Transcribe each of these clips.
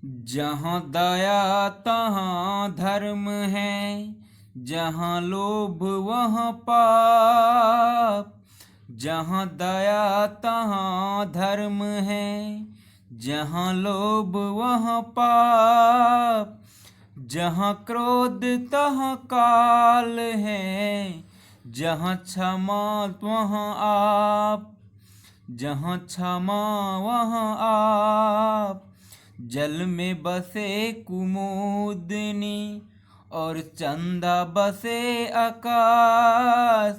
जहाँ दया तहाँ धर्म है, जहाँ लोभ वहाँ पाप। जहाँ दया तहाँ धर्म है, जहाँ लोभ वहाँ पाप। जहाँ क्रोध तहाँ काल है, जहाँ क्षमा वहाँ आप। जहाँ क्षमा वहाँ आप। जल में बसे कुमुदनी और चंदा बसे आकाश।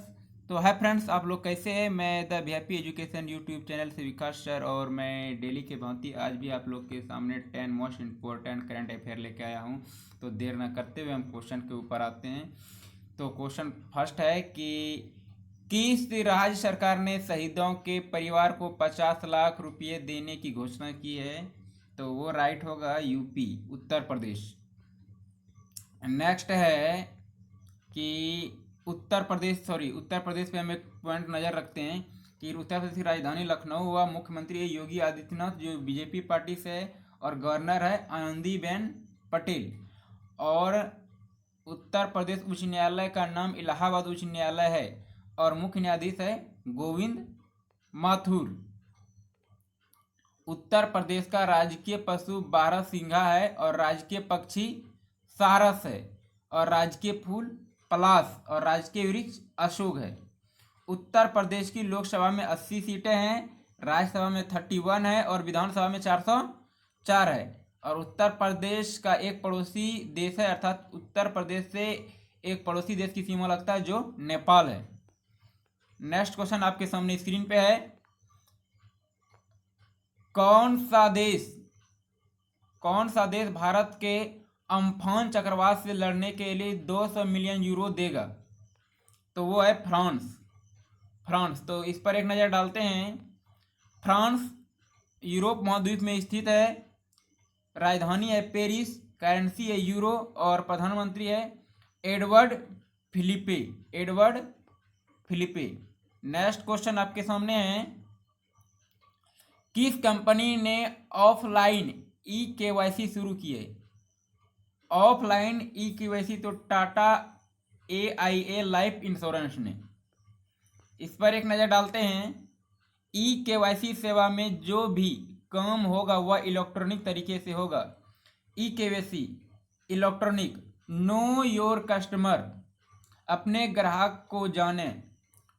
तो हाय फ्रेंड्स, आप लोग कैसे हैं? मैं the VIP education YouTube channel से विकास सर, और मैं डेली के भांति आज भी आप लोग के सामने 10 मोस्ट इम्पोर्टेंट करंट अफेयर लेके आया हूं। तो देर न करते हुए हम क्वेश्चन के ऊपर आते हैं। तो क्वेश्चन फर्स्ट है कि किस राज्य सरकार ने शहीदों के परिवार को 50 लाख रुपये देने की घोषणा की है? तो वो राइट होगा यूपी, उत्तर प्रदेश। नेक्स्ट है कि उत्तर प्रदेश पे हम एक पॉइंट नज़र रखते हैं कि उत्तर प्रदेश की राजधानी लखनऊ हुआ। मुख्यमंत्री योगी आदित्यनाथ जो बीजेपी पार्टी से है, और गवर्नर है आनंदीबेन पटेल। और उत्तर प्रदेश उच्च न्यायालय का नाम इलाहाबाद उच्च न्यायालय है, और मुख्य न्यायाधीश है गोविंद माथुर। उत्तर प्रदेश का राजकीय पशु बारहसिंघा है, और राजकीय पक्षी सारस है, और राजकीय फूल पलाश, और राजकीय वृक्ष अशोक है। उत्तर प्रदेश की लोकसभा में 80 सीटें हैं, राज्यसभा में 31 है, और विधानसभा में 404 है। और उत्तर प्रदेश का एक पड़ोसी देश है, अर्थात उत्तर प्रदेश से एक पड़ोसी देश की सीमा लगता है जो नेपाल है। नेक्स्ट क्वेश्चन आपके सामने स्क्रीन पे है। कौन सा देश भारत के अम्फान चक्रवात से लड़ने के लिए 200 मिलियन यूरो देगा? तो वो है फ्रांस। तो इस पर एक नज़र डालते हैं। फ्रांस यूरोप महाद्वीप में स्थित है। राजधानी है पेरिस, करेंसी है यूरो, और प्रधानमंत्री है एडवर्ड फिलिपे। नेक्स्ट क्वेश्चन आपके सामने है। किस कंपनी ने ऑफलाइन ई-केवाईसी शुरू की है? ऑफलाइन ई-केवाईसी तो टाटा AIA लाइफ इंश्योरेंस ने। इस पर एक नज़र डालते हैं। ई-केवाईसी सेवा में जो भी काम होगा वह इलेक्ट्रॉनिक तरीके से होगा। E-KYC electronic. Know your customer, अपने ग्राहक को जाने।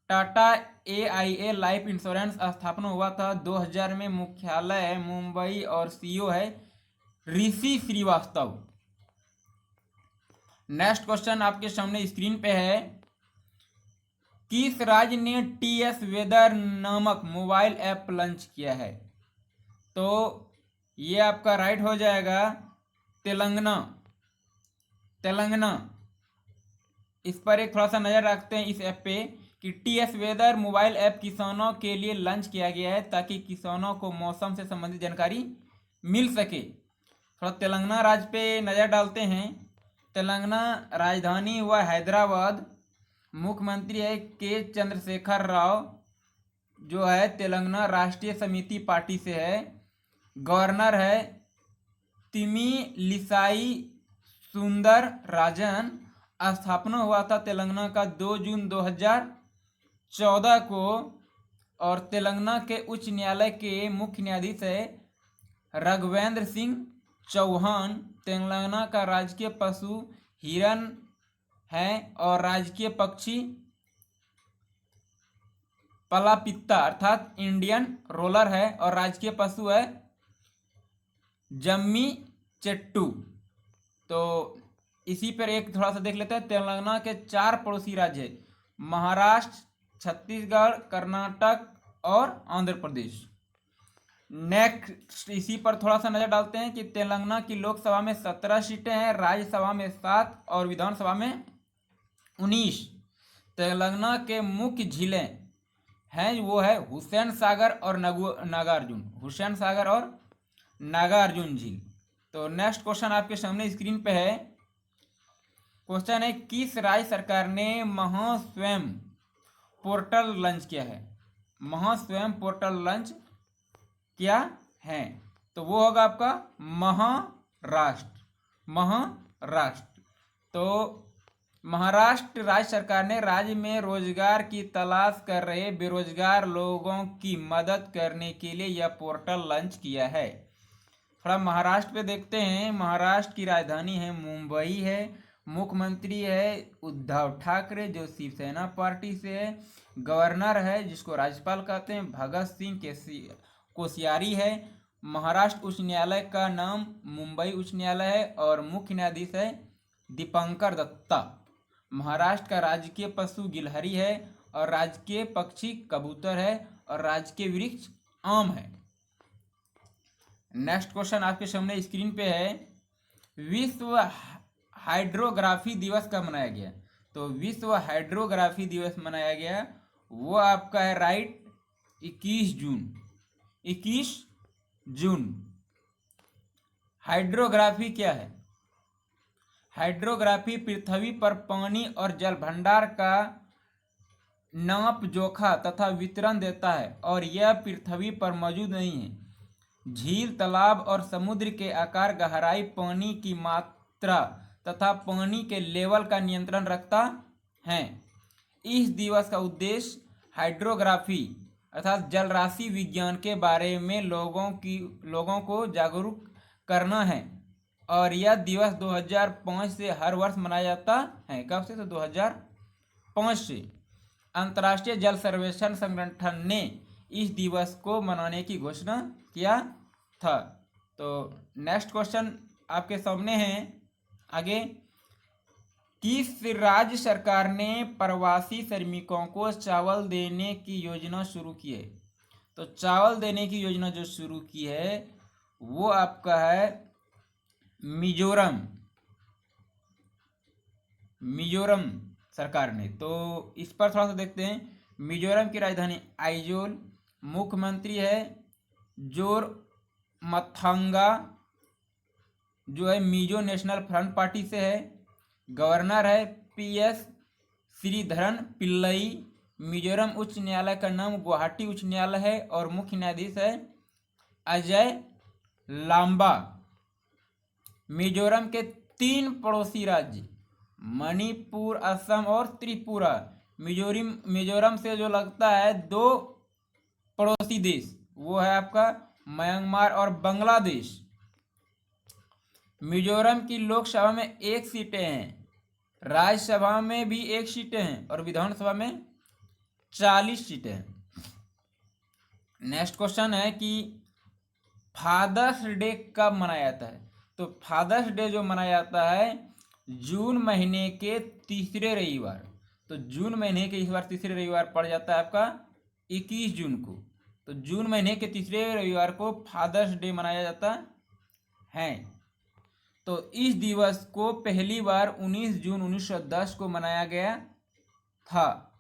टाटा AIA लाइफ इंश्योरेंस स्थापना हुआ था 2000 में। मुख्यालय है मुंबई, और CEO है ऋषि श्रीवास्तव। नेक्स्ट क्वेश्चन आपके सामने स्क्रीन पे है। किस राज्य ने TS वेदर नामक मोबाइल ऐप लॉन्च किया है? तो ये आपका राइट हो जाएगा तेलंगाना। इस पर एक थोड़ा सा नज़र रखते हैं इस ऐप पे कि TS वेदर मोबाइल ऐप किसानों के लिए लॉन्च किया गया है, ताकि किसानों को मौसम से संबंधित जानकारी मिल सके। थोड़ा तेलंगाना राज्य पे नज़र डालते हैं। तेलंगाना राजधानी हुआ हैदराबाद। मुख्यमंत्री है के चंद्रशेखर राव, जो है तेलंगाना राष्ट्रीय समिति पार्टी से है। गवर्नर है तिमिलिसाई सुंदर राजन। स्थापना हुआ था तेलंगाना का 2 जून 2014 को। और तेलंगाना के उच्च न्यायालय के मुख्य न्यायाधीश है राघवेंद्र सिंह चौहान। तेलंगाना का राजकीय पशु हिरन है, और राजकीय पक्षी पलापित्ता अर्थात इंडियन रोलर है, और राजकीय पशु है जम्मी चेट्टू। तो इसी पर एक थोड़ा सा देख लेते हैं। तेलंगाना के 4 पड़ोसी राज्य है, महाराष्ट्र, छत्तीसगढ़, कर्नाटक और आंध्र प्रदेश। नेक्स्ट इसी पर थोड़ा सा नज़र डालते हैं कि तेलंगाना की लोकसभा में 17 सीटें हैं, राज्यसभा में 7, और विधानसभा में 19। तेलंगाना के मुख्य झीलें हैं वो है हुसैन सागर और नागार्जुन झील। तो नेक्स्ट क्वेश्चन आपके सामने स्क्रीन पे है। क्वेश्चन है किस राज्य सरकार ने महास्वयं पोर्टल लॉन्च किया है? महास्वयं पोर्टल लॉन्च किया है, तो वो होगा आपका महाराष्ट्र। तो महाराष्ट्र राज्य सरकार ने राज्य में रोजगार की तलाश कर रहे बेरोजगार लोगों की मदद करने के लिए यह पोर्टल लॉन्च किया है। थोड़ा महाराष्ट्र पे देखते हैं। महाराष्ट्र की राजधानी है मुंबई है। मुख्यमंत्री है उद्धव ठाकरे जो शिवसेना पार्टी से है। गवर्नर है जिसको राज्यपाल कहते हैं भगत सिंह कोश्यारी है। महाराष्ट्र उच्च न्यायालय का नाम मुंबई उच्च न्यायालय है और मुख्य न्यायाधीश है दीपंकर दत्ता। महाराष्ट्र का राजकीय पशु गिलहरी है और राजकीय पक्षी कबूतर है और राजकीय वृक्ष आम है। नेक्स्ट क्वेश्चन आपके सामने स्क्रीन पे है। विश्व हाइड्रोग्राफी दिवस कब मनाया गया? तो विश्व हाइड्रोग्राफी दिवस मनाया गया वो आपका है राइट 21 जून। 21 जून। हाइड्रोग्राफी क्या है? हाइड्रोग्राफी पृथ्वी पर पानी और जल भंडार का नाप जोखा तथा वितरण देता है और यह पृथ्वी पर मौजूद नहीं है। झील तालाब और समुद्र के आकार गहराई पानी की मात्रा तथा पानी के लेवल का नियंत्रण रखता है। इस दिवस का उद्देश्य हाइड्रोग्राफी अर्थात जल राशि विज्ञान के बारे में लोगों को जागरूक करना है और यह दिवस 2005 से हर वर्ष मनाया जाता है। कब से? तो 2005 से। अंतर्राष्ट्रीय जल सर्वेक्षण संगठन ने इस दिवस को मनाने की घोषणा किया था। तो नेक्स्ट क्वेश्चन आपके सामने है आगे। किस राज्य सरकार ने प्रवासी श्रमिकों को चावल देने की योजना शुरू की है? तो चावल देने की योजना जो शुरू की है वो आपका है मिजोरम सरकार ने। तो इस पर थोड़ा सा देखते हैं। मिजोरम की राजधानी आइजोल। मुख्यमंत्री है जोरमथांगा जो है मिजो नेशनल फ्रंट पार्टी से है। गवर्नर है PS श्रीधरन पिल्लई। मिजोरम उच्च न्यायालय का नाम गुवाहाटी उच्च न्यायालय है और मुख्य न्यायाधीश है अजय लांबा। मिजोरम के 3 पड़ोसी राज्य मणिपुर असम और त्रिपुरा। मिजोरम से जो लगता है 2 पड़ोसी देश वो है आपका म्यांमार और बांग्लादेश। मिजोरम की लोकसभा में 1 सीटें हैं, राज्यसभा में भी 1 सीटें हैं और विधानसभा में 40 सीटें हैं। नेक्स्ट क्वेश्चन है कि फादर्स डे कब मनाया जाता है? तो फादर्स डे जो मनाया जाता है जून महीने के तीसरे रविवार। तो जून महीने के इस बार तीसरे रविवार पड़ जाता है आपका 21 जून को। तो जून महीने के तीसरे रविवार को फादर्स डे मनाया जाता है। तो इस दिवस को पहली बार 19 जून 1910 को मनाया गया था।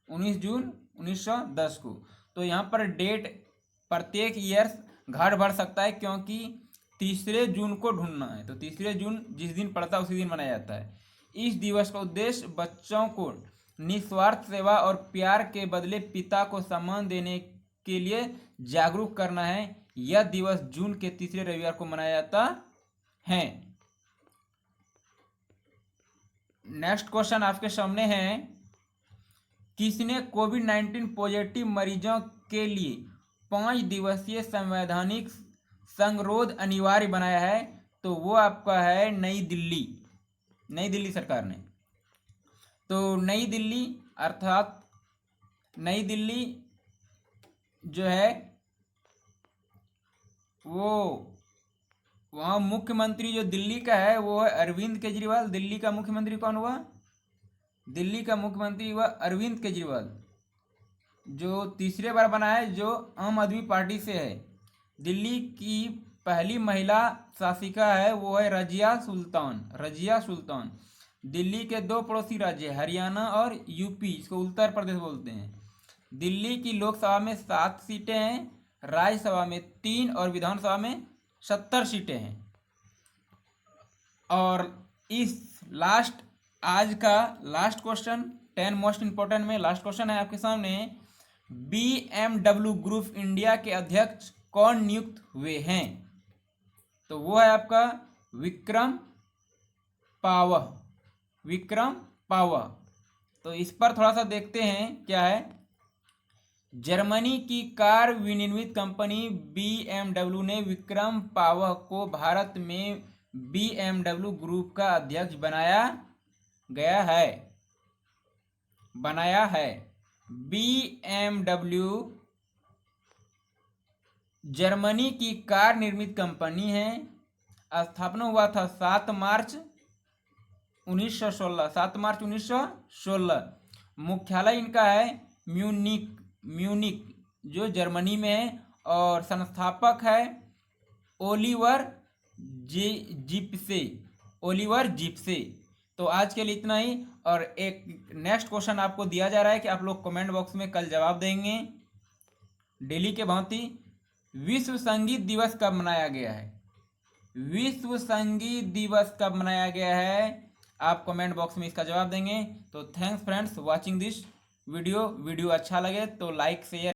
19 जून 1910 को। तो यहाँ पर डेट प्रत्येक ईयर घट बढ़ सकता है क्योंकि तीसरे जून को ढूंढना है। तो तीसरे जून जिस दिन पड़ता है उसी दिन मनाया जाता है। इस दिवस का उद्देश्य बच्चों को निस्वार्थ सेवा और प्यार के बदले पिता को सम्मान देने के लिए जागरूक करना है। यह दिवस जून के तीसरे रविवार को मनाया जाता है। नेक्स्ट क्वेश्चन आपके सामने है। किसने कोविड-19 पॉजिटिव मरीजों के लिए 5 दिवसीय संवैधानिक संगरोध अनिवार्य बनाया है? तो वो आपका है नई दिल्ली सरकार ने। तो नई दिल्ली अर्थात नई दिल्ली जो है वो वहाँ मुख्यमंत्री जो दिल्ली का है वो है अरविंद केजरीवाल। दिल्ली का मुख्यमंत्री कौन हुआ? दिल्ली का मुख्यमंत्री हुआ अरविंद केजरीवाल जो तीसरे बार बना है, जो आम आदमी पार्टी से है। दिल्ली की पहली महिला शासिका है वो है रजिया सुल्तान। दिल्ली के 2 पड़ोसी राज्य हरियाणा और यूपी, इसको उत्तर प्रदेश बोलते हैं। दिल्ली की लोकसभा में 7 सीटें हैं, राज्यसभा में 3 और विधानसभा में 70 सीटें हैं। और इस आज का लास्ट क्वेश्चन 10 मोस्ट इंपॉर्टेंट में लास्ट क्वेश्चन है आपके सामने। BMW ग्रुप इंडिया के अध्यक्ष कौन नियुक्त हुए हैं? तो वो है आपका विक्रम पावह, विक्रम पावह। तो इस पर थोड़ा सा देखते हैं क्या है। जर्मनी की कार विनिर्मित कंपनी BMW ने विक्रम पावह को भारत में BMW ग्रुप का अध्यक्ष बनाया है। BMW जर्मनी की कार निर्मित कंपनी है। स्थापना हुआ था 7 मार्च 1916। मुख्यालय इनका है म्यूनिक जो जर्मनी में है, और संस्थापक है ओलिवर जिप्से। तो आज के लिए इतना ही, और एक नेक्स्ट क्वेश्चन आपको दिया जा रहा है कि आप लोग कमेंट बॉक्स में कल जवाब देंगे डेली के भांति। विश्व संगीत दिवस कब मनाया गया है? विश्व संगीत दिवस कब मनाया गया है? आप कमेंट बॉक्स में इसका जवाब देंगे। तो thanks friends watching this video अच्छा लगे तो लाइक शेयर